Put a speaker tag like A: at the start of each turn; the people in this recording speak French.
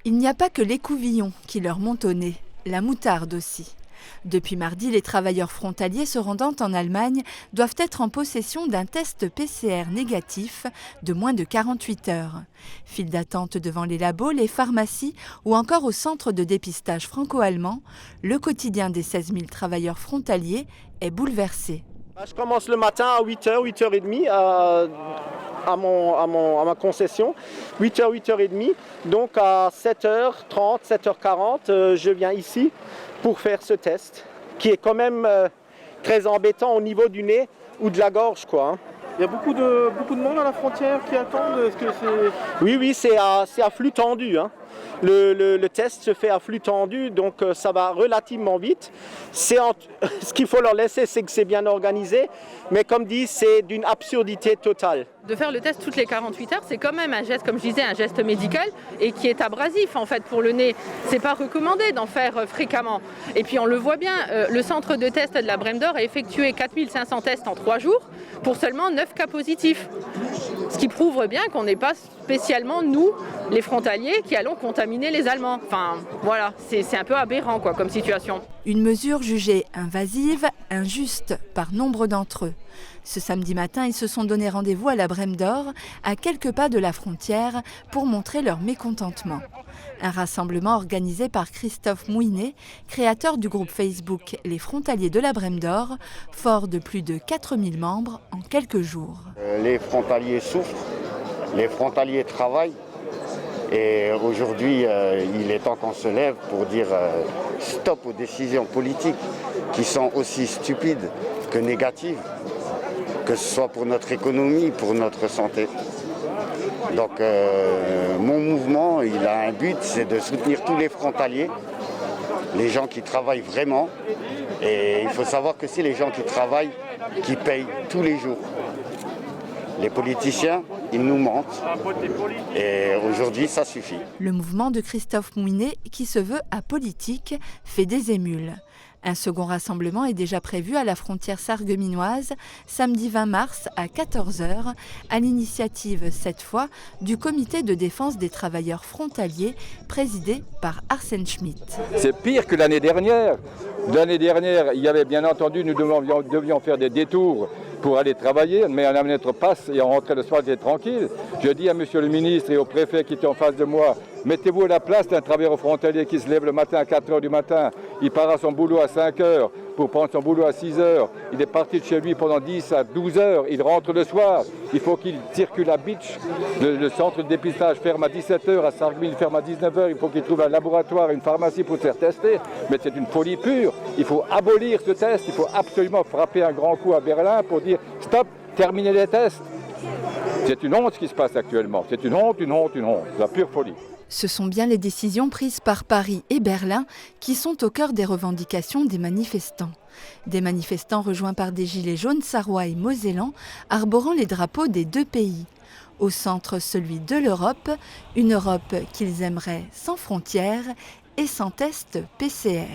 A: Il n'y a pas que l'écouvillon qui leur monte au nez, la moutarde aussi. Depuis mardi, les travailleurs frontaliers se rendant en Allemagne doivent être en possession d'un test PCR négatif de moins de 48 heures. File d'attente devant les labos, les pharmacies ou encore au centre de dépistage franco-allemand, le quotidien des 16 000 travailleurs frontaliers est bouleversé.
B: Je commence le matin à 8h, 8h30 à ma concession, 8h, 8h30. Donc à 7h30, 7h40, je viens ici pour faire ce test, qui est quand même très embêtant au niveau du nez ou de la gorge, quoi.
C: Il y a beaucoup de monde à la frontière qui attendent. Est-ce que c'est...
B: Oui, c'est à flux tendu, hein. Le test se fait à flux tendu, donc ça va relativement vite. Ce qu'il faut leur laisser, c'est que c'est bien organisé, mais comme dit, c'est d'une absurdité totale.
D: De faire le test toutes les 48 heures, c'est quand même un geste, comme je disais, un geste médical et qui est abrasif en fait pour le nez. C'est pas recommandé d'en faire fréquemment. Et puis on le voit bien, le centre de test de la Brème d'Or a effectué 4500 tests en 3 jours pour seulement 9 cas positifs. Ce qui prouve bien qu'on n'est pas spécialement, nous, les frontaliers, qui allons contaminer les Allemands. Enfin, voilà, c'est un peu aberrant quoi, comme situation.
A: Une mesure jugée invasive, injuste par nombre d'entre eux. Ce samedi matin, ils se sont donné rendez-vous à la Brème d'Or, à quelques pas de la frontière, pour montrer leur mécontentement. Un rassemblement organisé par Christophe Mouinet, créateur du groupe Facebook Les Frontaliers de la Brème d'Or, fort de plus de 4000 membres en quelques jours.
E: Les frontaliers souffrent, les frontaliers travaillent. Et aujourd'hui, il est temps qu'on se lève pour dire stop aux décisions politiques qui sont aussi stupides que négatives, que ce soit pour notre économie, pour notre santé. Donc mon mouvement, il a un but, c'est de soutenir tous les frontaliers, les gens qui travaillent vraiment. Et il faut savoir que c'est les gens qui travaillent qui payent tous les jours. Les politiciens, ils nous mentent et aujourd'hui, ça suffit.
A: Le mouvement de Christophe Mouinet, qui se veut apolitique, fait des émules. Un second rassemblement est déjà prévu à la frontière sarregueminoise, samedi 20 mars à 14h, à l'initiative, cette fois, du comité de défense des travailleurs frontaliers, présidé par Arsène Schmitt.
F: C'est pire que l'année dernière. L'année dernière, il y avait bien entendu, nous devions faire des détours pour aller travailler, mais on avait notre passe et on rentrait le soir, c'était tranquille. Je dis à monsieur le ministre et au préfet qui était en face de moi, mettez-vous à la place d'un travailleur frontalier qui se lève le matin à 4h du matin, il part à son boulot à 5h pour prendre son boulot à 6h, il est parti de chez lui pendant 10 à 12h, il rentre le soir, il faut qu'il circule à Bitche, le centre de dépistage ferme à 17h, à Sarreguemines ferme à 19h, il faut qu'il trouve un laboratoire, une pharmacie pour se faire tester, mais c'est une folie pure, il faut abolir ce test, il faut absolument frapper un grand coup à Berlin pour dire stop, terminez les tests. C'est une honte ce qui se passe actuellement, c'est une honte, la pure folie.
A: Ce sont bien les décisions prises par Paris et Berlin qui sont au cœur des revendications des manifestants. Des manifestants rejoints par des gilets jaunes sarrois et mosellans, arborant les drapeaux des deux pays. Au centre, celui de l'Europe, une Europe qu'ils aimeraient sans frontières et sans test PCR.